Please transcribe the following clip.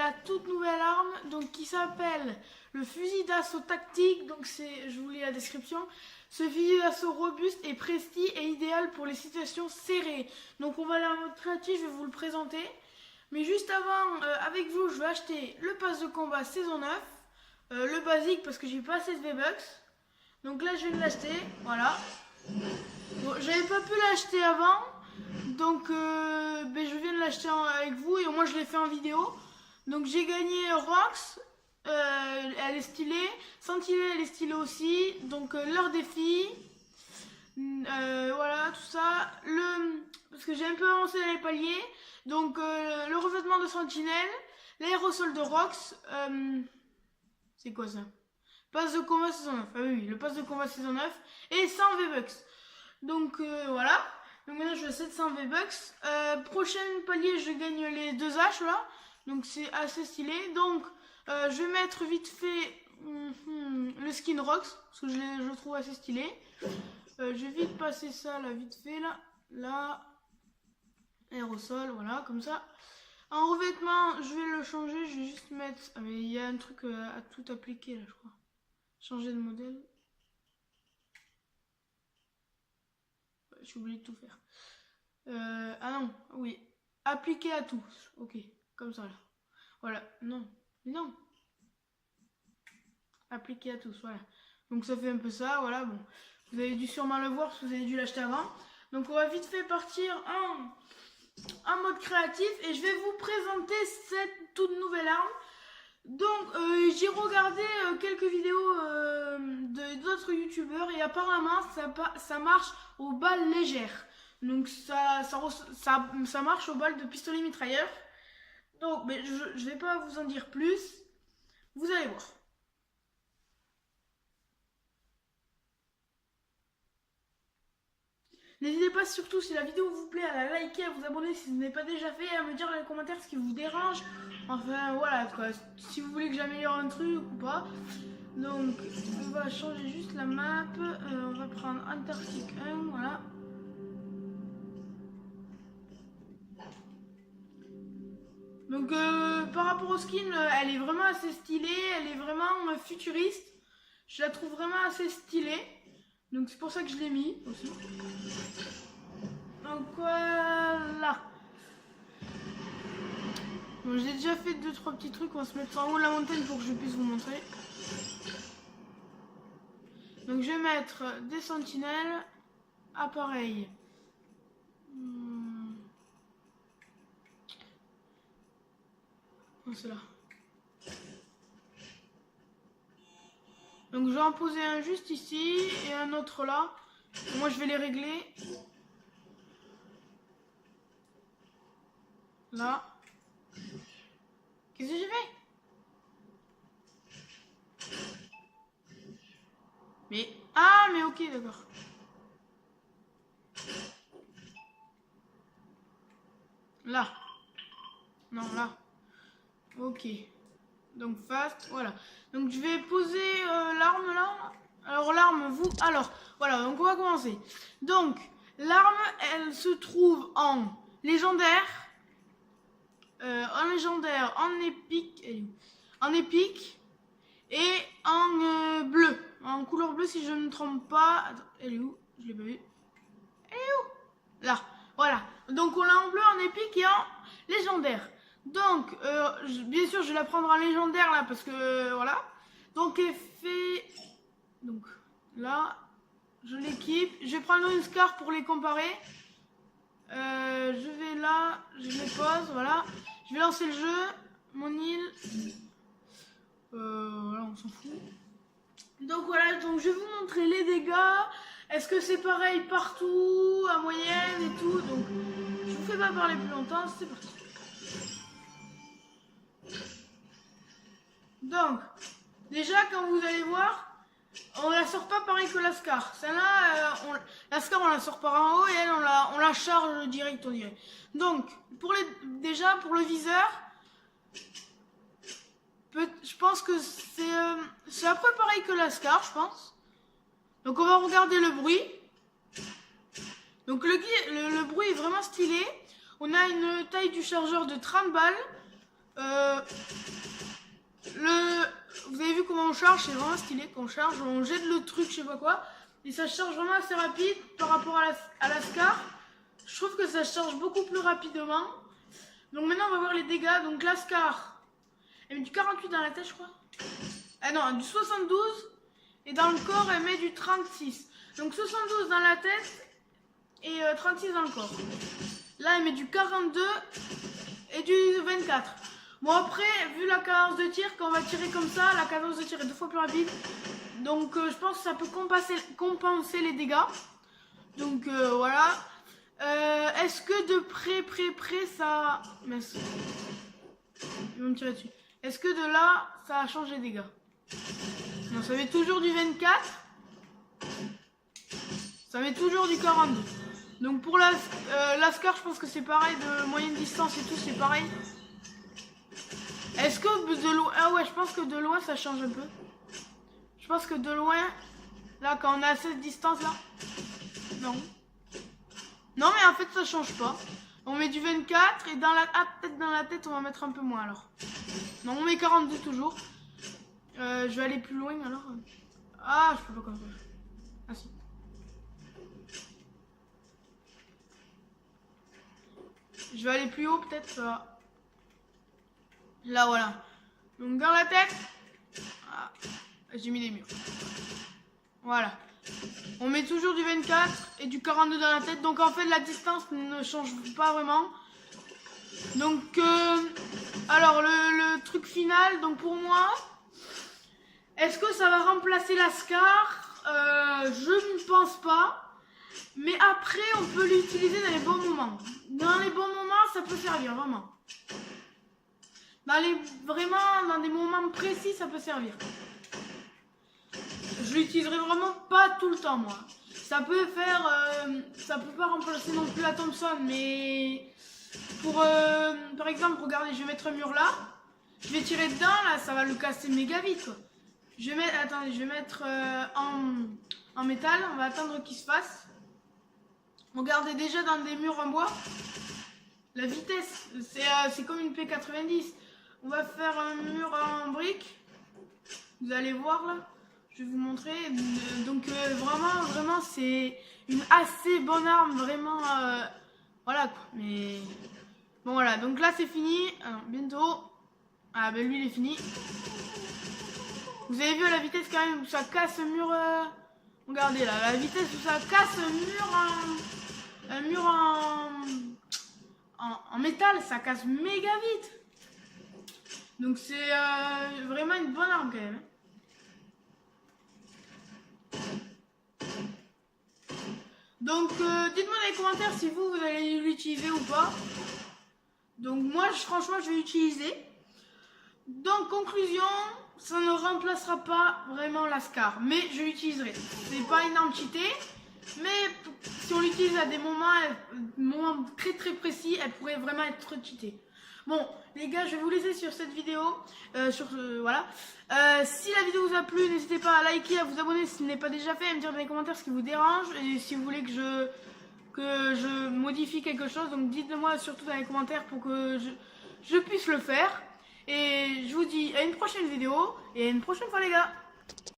la toute nouvelle arme donc, qui s'appelle le fusil d'assaut tactique. Donc je vous lis la description. Ce fusil d'assaut robuste et précis est idéal pour les situations serrées. Donc on va aller en mode créatif, je vais vous le présenter. Mais juste avant, avec vous, je vais acheter le pass de combat saison 9. Le basique parce que j'ai pas assez de V-Bucks. Donc là je viens de l'acheter, voilà. Bon, j'avais pas pu l'acheter avant. Donc je viens de l'acheter avec vous et moi je l'ai fait en vidéo. Donc j'ai gagné Rox, elle est stylée. Sentinelle elle est stylée aussi. Donc leur défi. Voilà tout ça. Parce que j'ai un peu avancé dans les paliers. Donc le revêtement de Sentinelle. L'aérosol de Rox. C'est quoi ça? Passe de combat saison 9. Ah oui, le pass de combat saison 9. Et 100 V-Bucks. Donc voilà. Donc maintenant je suis à 700 V-Bucks. Prochain palier, je gagne les 2 haches là. Donc c'est assez stylé. Donc je vais mettre vite fait le skin Rox. Parce que je le trouve assez stylé. Je vais vite passer ça là, vite fait là. Là. Aérosol, voilà, comme ça. En revêtement, je vais le changer. Je vais juste mettre. Ah, mais il y a un truc à tout appliquer là, je crois. Changer de modèle. J'ai oublié de tout faire. Ah non, oui. Appliquer à tous. Ok, comme ça là. Voilà, non. Non. Appliquer à tous, voilà. Donc ça fait un peu ça, voilà, bon. Vous avez dû sûrement le voir parce que vous avez dû l'acheter avant. Donc on va vite fait partir en mode créatif et je vais vous présenter cette toute nouvelle arme. Donc j'ai regardé quelques vidéos d'autres youtubeurs et apparemment ça marche aux balles légères. Donc ça marche aux balles de pistolet mitrailleur. Donc mais je vais pas vous en dire plus. Vous allez voir. N'hésitez pas surtout si la vidéo vous plaît à la liker, à vous abonner si ce n'est pas déjà fait, à me dire dans les commentaires ce qui vous dérange. Enfin voilà quoi, si vous voulez que j'améliore un truc ou pas. Donc on va changer juste la map, on va prendre Antarctique 1, voilà. Donc par rapport au skin, elle est vraiment assez stylée, elle est vraiment futuriste. Je la trouve vraiment assez stylée. Donc c'est pour ça que je l'ai mis aussi. Donc voilà. Bon, j'ai déjà fait 2-3 petits trucs. On va se mettre en haut de la montagne pour que je puisse vous montrer. Donc je vais mettre des sentinelles. Appareil. Oh, c'est là. Donc je vais en poser un juste ici et un autre là. Moi je vais les régler. Là. Qu'est-ce que j'ai fait? Mais... Ah mais ok d'accord. Là. Non là. Ok. Donc fast, voilà. Donc je vais poser l'arme là. Alors l'arme, Alors, voilà, donc on va commencer. Donc, l'arme, elle se trouve en légendaire. En épique. En épique. Et en bleu. En couleur bleue si je ne me trompe pas. Attends, elle est où? Je l'ai pas vue. Elle est où? Là, voilà. Donc on l'a en bleu, en épique et en légendaire. Donc, bien sûr, je vais la prendre en légendaire là parce que voilà. Donc, elle fait. Donc, là, je l'équipe. Je vais prendre une Scar pour les comparer. Je vais là, je les pose, voilà. Je vais lancer le jeu. Mon île. Voilà, on s'en fout. Donc, voilà, donc je vais vous montrer les dégâts. Est-ce que c'est pareil partout, à moyenne et tout? Donc, je vous fais pas parler plus longtemps, c'est parti. Donc, déjà, quand vous allez voir, on la sort pas pareil que la Scar. Celle-là, la Scar, on la sort par en haut et elle, on la charge direct, on dirait. Donc, déjà, pour le viseur, je pense que c'est à peu pareil que la Scar, je pense. Donc, on va regarder le bruit. Donc, le bruit est vraiment stylé. On a une taille du chargeur de 30 balles. on charge, c'est vraiment stylé. Quand on charge, on jette le truc, je sais pas quoi. Et ça charge vraiment assez rapide par rapport à la Scar. Je trouve que ça charge beaucoup plus rapidement. Donc maintenant, on va voir les dégâts. Donc la Scar, elle met du 48 dans la tête, je crois. Ah non, du 72. Et dans le corps, elle met du 36. Donc 72 dans la tête et 36 dans le corps. Là, elle met du 42 et du 24. Bon, après, vu la cadence de tir, quand on va tirer comme ça, la cadence de tir est 2 fois plus rapide. Donc, je pense que ça peut compenser les dégâts. Donc, voilà. Est-ce que de près, ça... Mince. Ils vont me tirer dessus. Est-ce que de là, ça a changé les dégâts? Non, ça met toujours du 24. Ça met toujours du 42. Donc pour la Scar, je pense que c'est pareil, de moyenne distance et tout, c'est pareil. Est-ce que de loin... Ah ouais, je pense que de loin, ça change un peu. Je pense que de loin, là, quand on a cette distance, là... Non. Non, mais en fait, ça change pas. On met du 24 et dans la... Ah, peut-être dans la tête, on va mettre un peu moins, alors. Non, on met 42 toujours. Je vais aller plus loin, alors. Ah, je peux pas comme ça. Ah, si. Je vais aller plus haut peut-être. Là voilà. Donc dans la tête. Ah, j'ai mis des murs. Voilà. On met toujours du 24 et du 42 dans la tête. Donc en fait la distance ne change pas vraiment. Donc alors le truc final. Donc pour moi, est-ce que ça va remplacer la Scar? Je ne pense pas. Mais après, on peut l'utiliser dans les bons moments. Dans les bons moments, ça peut servir, vraiment. Vraiment, dans des moments précis, ça peut servir. Je l'utiliserai vraiment pas tout le temps, moi. Ça peut faire... ça peut pas remplacer non plus la Thompson, mais... Pour, par exemple, regardez, je vais mettre un mur là. Je vais tirer dedans, là, ça va le casser méga vite, quoi. Je vais mettre... Attendez, je vais mettre en métal. On va attendre qu'il se fasse. Regardez déjà dans des murs en bois, la vitesse, c'est comme une P90. On va faire un mur en briques. Vous allez voir là, je vais vous montrer. Donc vraiment c'est une assez bonne arme, vraiment. Voilà quoi. Mais bon voilà, donc là c'est fini. Alors, bientôt. Ah ben lui il est fini. Vous avez vu à la vitesse quand même où ça casse un mur. Regardez là, la vitesse où ça casse un mur en métal, ça casse méga vite. Donc c'est vraiment une bonne arme quand même. Donc dites-moi dans les commentaires si vous allez l'utiliser ou pas. Donc moi franchement je vais l'utiliser. Donc conclusion, ça ne remplacera pas vraiment la Scar, mais je l'utiliserai. C'est pas une arme cheatée, mais si on l'utilise à des moments très précis, elle pourrait vraiment être cheatée. Bon les gars, je vais vous laisser sur cette vidéo, voilà. Si la vidéo vous a plu, n'hésitez pas à liker, à vous abonner si ce n'est pas déjà fait, à me dire dans les commentaires ce qui vous dérange et si vous voulez que je modifie quelque chose. Donc dites-le moi surtout dans les commentaires pour que je puisse le faire. Et je vous dis à une prochaine vidéo et à une prochaine fois les gars.